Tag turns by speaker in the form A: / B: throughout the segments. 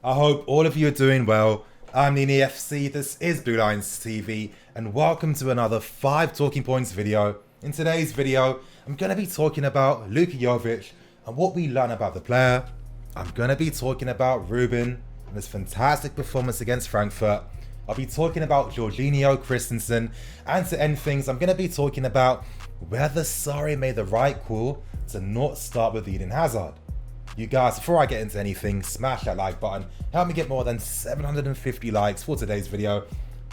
A: I hope all of you are doing well. I'm Nini FC, this is Blue Lions TV, and welcome to another 5 talking points video. In today's video, I'm going to be talking about Luka Jovic and what we learn about the player. I'm going to be talking about Ruben and his fantastic performance against Frankfurt. I'll be talking about JORGINHO, CHRISTENSEN, and to end things, I'm going to be talking about whether Sarri made the right call to not start with Eden Hazard. You guys, before I get into anything, smash that like button, help me get more than 750 likes for today's video.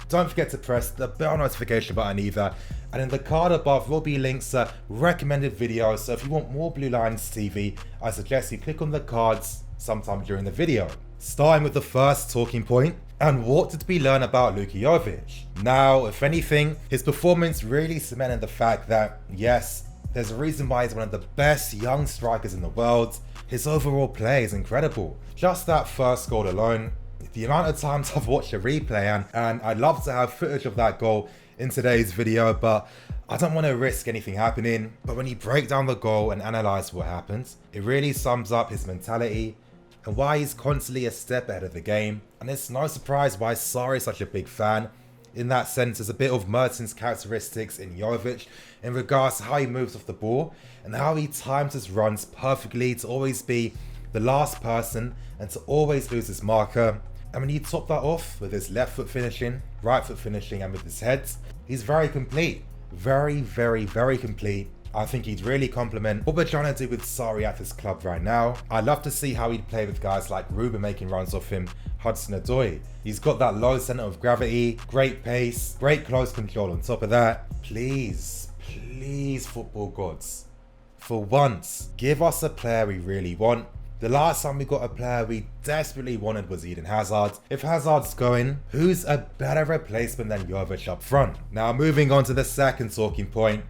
A: Don't forget to press the bell notification button either, and in the card above will be links to recommended videos, so if you want more Blue Lions TV, I suggest you click on the cards sometime during the video. Starting with the first talking point, and what did we learn about Luka Jovic? Now, if anything, his performance really cemented the fact that, yes, there's a reason why he's one of the best young strikers in the world. His overall play is incredible. Just that first goal alone, the amount of times I've watched a replay, and I'd love to have footage of that goal in today's video, but I don't want to risk anything happening. But when you break down the goal and analyze what happened, it really sums up his mentality and why he's constantly a step ahead of the game. And it's no surprise why Sarri is such a big fan. In that sense, there's a bit of Mertens' characteristics in Jovic in regards to how he moves off the ball and how he times his runs perfectly to always be the last person and to always lose his marker. And when you top that off with his left foot finishing, right foot finishing, and with his head, he's very complete. Very complete. I think he'd really complement what we're trying to do with Sarri at this club right now. I'd love to see how he'd play with guys like Ruben making runs off him, Hudson-Odoi. He's got that low center of gravity, great pace, great close control on top of that. Please, football gods, for once, give us a player we really want. The last time we got a player we desperately wanted was Eden Hazard. If Hazard's going, who's a better replacement than Jovic up front? Now, moving on to the second talking point,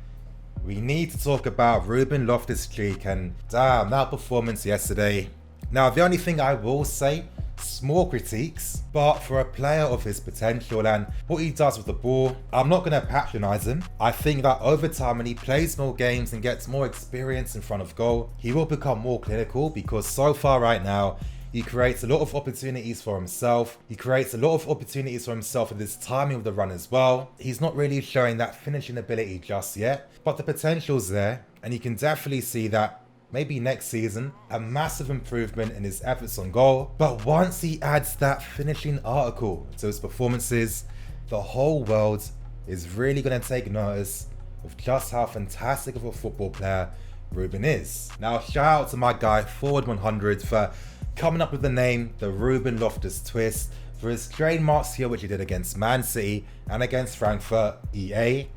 A: we need to talk about Ruben Loftus streak, and damn, that performance yesterday. Now, the only thing I will say, small critiques, but for a player of his potential and what he does with the ball, I'm not going to patronize him. I think that over time, when he plays more games and gets more experience in front of goal, he will become more clinical, because so far right now, he creates a lot of opportunities for himself. He creates a lot of opportunities for himself with his timing of the run as well. He's not really showing that finishing ability just yet, but the potential's there, and you can definitely see that maybe next season, a massive improvement in his efforts on goal. But once he adds that finishing article to his performances, the whole world is really going to take notice of just how fantastic of a football player Ruben is. Now, shout out to my guy Forward100 for coming up with the name, the Ruben Loftus twist, for his trademark skill which he did against Man City and against Frankfurt. EA,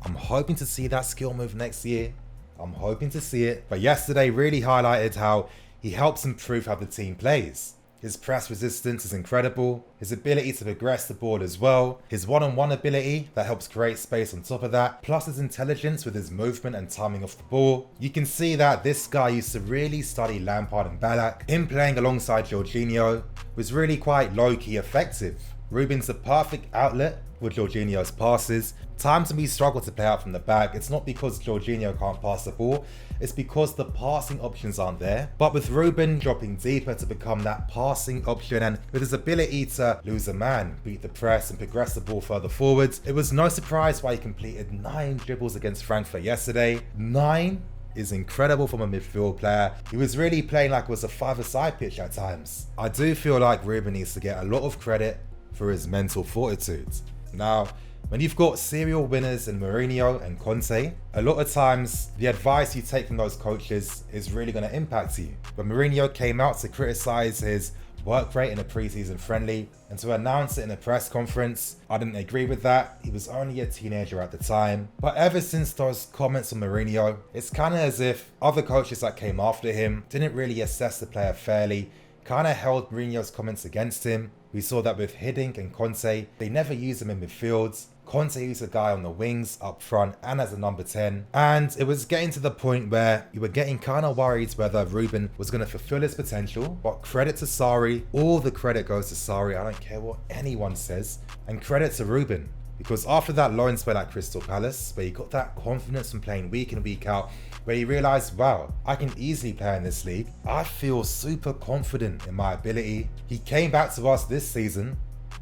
A: I'm hoping to see that skill move next year. I'm hoping to see it. But yesterday really highlighted how he helps improve how the team plays. His press resistance is incredible, his ability to progress the ball as well, his one-on-one ability that helps create space on top of that, plus his intelligence with his movement and timing off the ball. You can see that this guy used to really study Lampard and Ballack. Him playing alongside JORGINHO was really quite low-key effective. Ruben's the perfect outlet with JORGINHO's passes. Times when we struggle to play out from the back, it's not because JORGINHO can't pass the ball, it's because the passing options aren't there. But with Ruben dropping deeper to become that passing option, and with his ability to lose a man, beat the press and progress the ball further forwards, it was no surprise why he completed 9 dribbles against Frankfurt yesterday. 9 is incredible from a midfield player. He was really playing like it was a 5-a-side pitch at times. I do feel like Ruben needs to get a lot of credit for his mental fortitude. Now, when you've got serial winners in Mourinho and Conte, a lot of times the advice you take from those coaches is really going to impact you. When Mourinho came out to criticize his work rate in a preseason friendly and to announce it in a press conference, I didn't agree with that. He was only a teenager at the time. But ever since those comments on Mourinho, it's kind of as if other coaches that came after him didn't really assess the player fairly, kind of held Mourinho's comments against him. We saw that with Hiddink and Conte. They never used him in midfields. Conte used a guy on the wings, up front, and as a number 10. And it was getting to the point where you were getting kind of worried whether Ruben was going to fulfill his potential. But credit to Sarri. All the credit goes to Sarri. I don't care what anyone says. And credit to Ruben. Because after that loan spell at Crystal Palace, where he got that confidence from playing week in, week out, where he realised, wow, I can easily play in this league. I feel super confident in my ability. He came back to us this season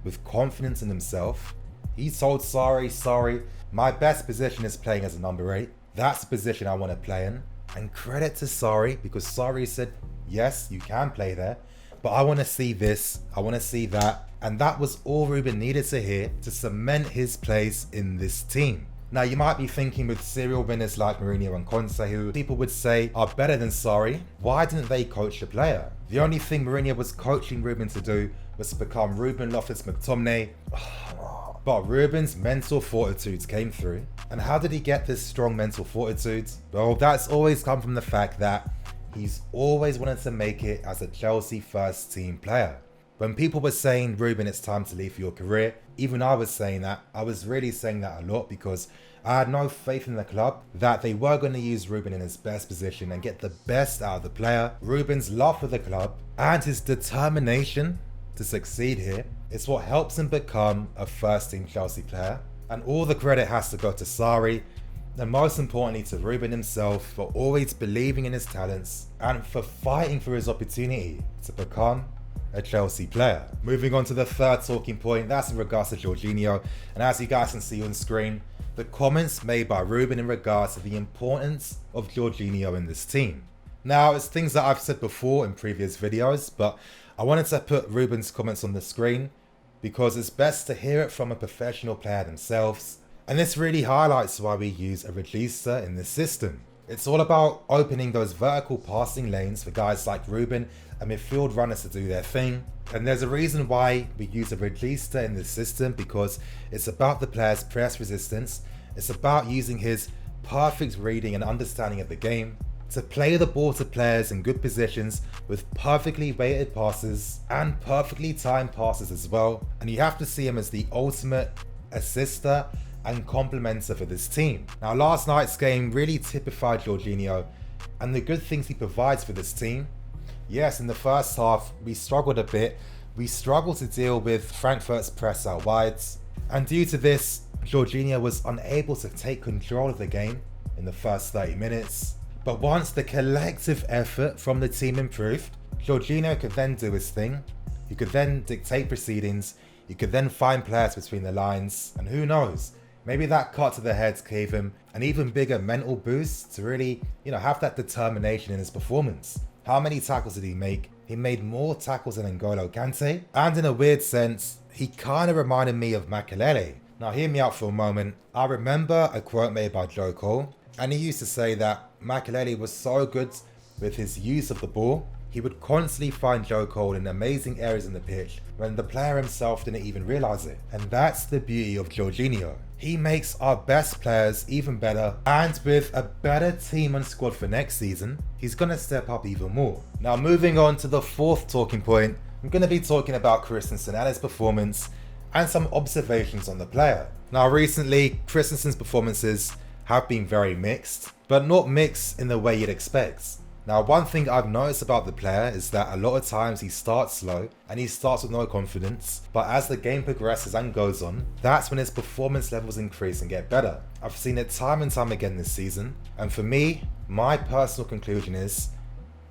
A: with confidence in himself. He told Sarri, my best position is playing as a number 8. That's the position I want to play in. And credit to Sarri, because Sarri said, yes, you can play there, but I want to see this, I want to see that. And that was all Ruben needed to hear to cement his place in this team. Now, you might be thinking, with serial winners like Mourinho and Conte, who people would say are better than Sarri, why didn't they coach the player? The only thing Mourinho was coaching Ruben to do was to become Ruben Loftus McTominay. But Ruben's mental fortitude came through. And how did he get this strong mental fortitude? Well, that's always come from the fact that he's always wanted to make it as a Chelsea first team player. When people were saying, Ruben, it's time to leave for your career, even I was saying that. I was really saying that a lot because I had no faith in the club that they were going to use Ruben in his best position and get the best out of the player. Ruben's love for the club and his determination to succeed here is what helps him become a first team Chelsea player. And all the credit has to go to Sarri, and most importantly to Ruben himself, for always believing in his talents and for fighting for his opportunity to become a Chelsea player. Moving on to the third talking point, that's in regards to Jorginho. And as you guys can see on screen, the comments made by Ruben in regards to the importance of Jorginho in this team. Now, it's things that I've said before in previous videos, but I wanted to put Ruben's comments on the screen because it's best to hear it from a professional player themselves. And this really highlights why we use a regista in this system. It's all about opening those vertical passing lanes for guys like Ruben and midfield runners to do their thing. And there's a reason why we use a regista in this system, because it's about the player's press resistance. It's about using his perfect reading and understanding of the game to play the ball to players in good positions with perfectly weighted passes and perfectly timed passes as well. And you have to see him as the ultimate assister and complementer for this team. Now, last night's game really typified Jorginho and the good things he provides for this team. Yes, in the first half, we struggled a bit. We struggled to deal with Frankfurt's press out wide. And due to this, Jorginho was unable to take control of the game in the first 30 minutes. But once the collective effort from the team improved, Jorginho could then do his thing. He could then dictate proceedings. He could then find players between the lines. And who knows, maybe that cut to the head gave him an even bigger mental boost to really, have that determination in his performance. How many tackles did he make? He made more tackles than N'Golo Kante. And in a weird sense, he kind of reminded me of Makelele. Now hear me out for a moment. I remember a quote made by Joe Cole, and he used to say that Makelele was so good with his use of the ball, he would constantly find Joe Cole in amazing areas in the pitch when the player himself didn't even realise it. And that's the beauty of Jorginho. He makes our best players even better, and with a better team and squad for next season, he's going to step up even more. Now moving on to the fourth talking point, I'm going to be talking about Christensen and his performance and some observations on the player. Now recently, Christensen's performances have been very mixed, but not mixed in the way you'd expect. Now, one thing I've noticed about the player is that a lot of times he starts slow and he starts with no confidence, but as the game progresses and goes on, that's when his performance levels increase and get better. I've seen it time and time again this season, and for me, my personal conclusion is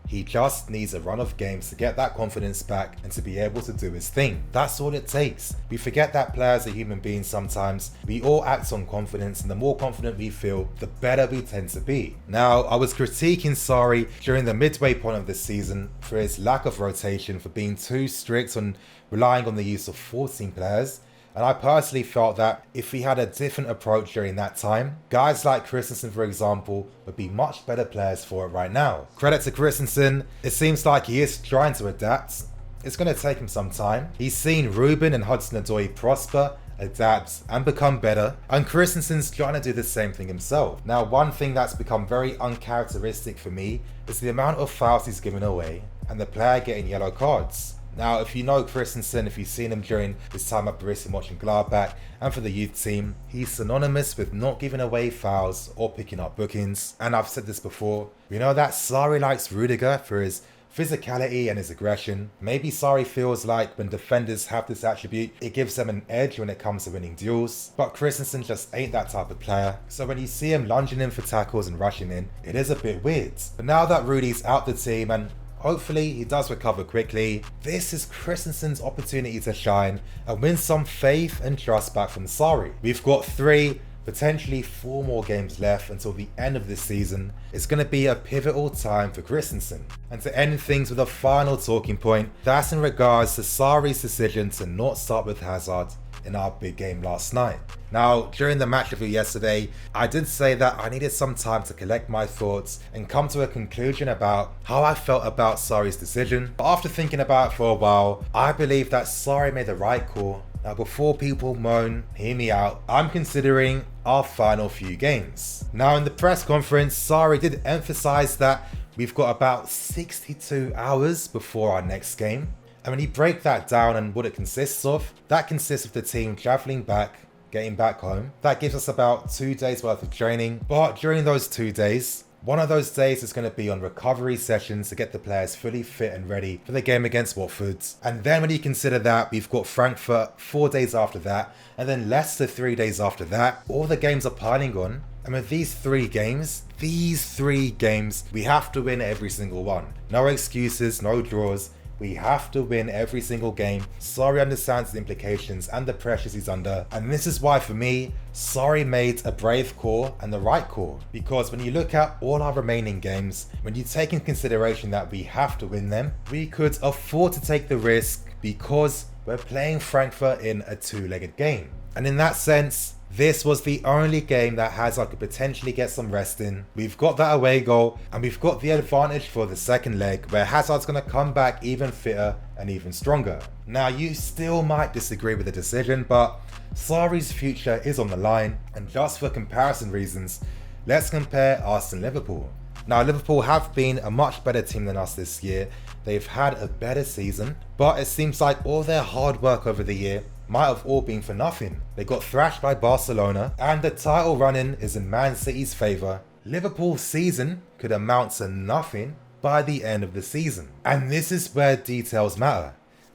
A: he just needs a run of games to get that confidence back and to be able to do his thing. That's all it takes. We forget that players are human beings sometimes. We all act on confidence, and the more confident we feel, the better we tend to be. Now, I was critiquing Sarri during the midway point of this season for his lack of rotation, for being too strict on relying on the use of 14 players. And I personally felt that if he had a different approach during that time, guys like Christensen, for example, would be much better players for it right now. Credit to Christensen, it seems like he is trying to adapt. It's going to take him some time. He's seen Ruben and Hudson-Odoi prosper, adapt and become better, and Christensen's trying to do the same thing himself. Now, one thing that's become very uncharacteristic for me is the amount of fouls he's given away and the player getting yellow cards. Now, if you know Christensen, if you've seen him during his time at Borussia Mönchengladbach and for the youth team, he's synonymous with not giving away fouls or picking up bookings. And I've said this before, we know that Sarri likes Rudiger for his physicality and his aggression. Maybe Sarri feels like when defenders have this attribute, it gives them an edge when it comes to winning duels. But Christensen just ain't that type of player. So when you see him lunging in for tackles and rushing in, it is a bit weird. But now that Rudi's out the team and hopefully he does recover quickly, this is Christensen's opportunity to shine and win some faith and trust back from Sarri. We've got 3, potentially 4 more games left until the end of this season. It's going to be a pivotal time for Christensen. And to end things with a final talking point, that's in regards to Sarri's decision to not start with Hazard in our big game last night. Now, during the match review yesterday, I did say that I needed some time to collect my thoughts and come to a conclusion about how I felt about Sarri's decision. But after thinking about it for a while, I believe that Sarri made the right call. Now, before people moan, hear me out, I'm considering our final few games. Now, in the press conference, Sarri did emphasize that we've got about 62 hours before our next game. And when you break that down and what it consists of, that consists of the team travelling back, getting back home. That gives us about 2 days worth of training. But during those 2 days, one of those days is going to be on recovery sessions to get the players fully fit and ready for the game against Watford. And then when you consider that, we've got Frankfurt 4 days after that, and then Leicester 3 days after that. All the games are piling on. And with these three games, we have to win every single one. No excuses, no draws. We have to win every single game. Sarri understands the implications and the pressures he's under. And this is why, for me, Sarri made a brave call and the right call. Because when you look at all our remaining games, when you take in consideration that we have to win them, we could afford to take the risk because we're playing Frankfurt in a 2-legged game. And in that sense, this was the only game that Hazard could potentially get some rest in. We've got that away goal and we've got the advantage for the second leg where Hazard's going to come back even fitter and even stronger. Now, you still might disagree with the decision, but Sarri's future is on the line, and just for comparison reasons, let's compare us and Liverpool. Now, Liverpool have been a much better team than us this year. They've had a better season, but it seems like all their hard work over the year might have all been for nothing. They got thrashed by Barcelona, and the title run-in is in Man City's favour. Liverpool's season could amount to nothing by the end of the season. And this is where details matter.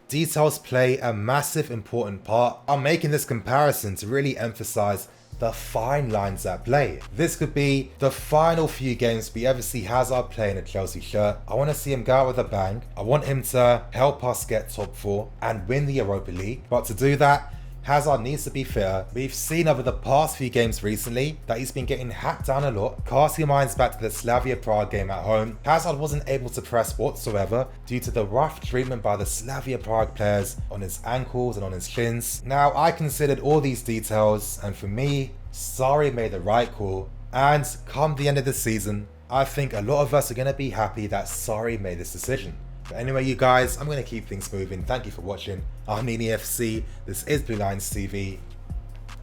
A: Details play a massive important part. I'm making this comparison to really emphasise the fine lines at play. This could be the final few games we ever see Hazard play in a Chelsea shirt. I want to see him go out with a bang. I want him to help us get top 4 and win the Europa League. But to do that, Hazard needs to be fitter. We've seen over the past few games recently that he's been getting hacked down a lot. Casting your minds back to the Slavia Prague game at home, Hazard wasn't able to press whatsoever due to the rough treatment by the Slavia Prague players on his ankles and on his shins. Now, I considered all these details, and for me, Sarri made the right call. And come the end of the season, I think a lot of us are going to be happy that Sarri made this decision. But anyway, you guys, I'm going to keep things moving. Thank you for watching. I'm NiniFC. This is Blue Lines TV.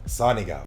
A: Signing out.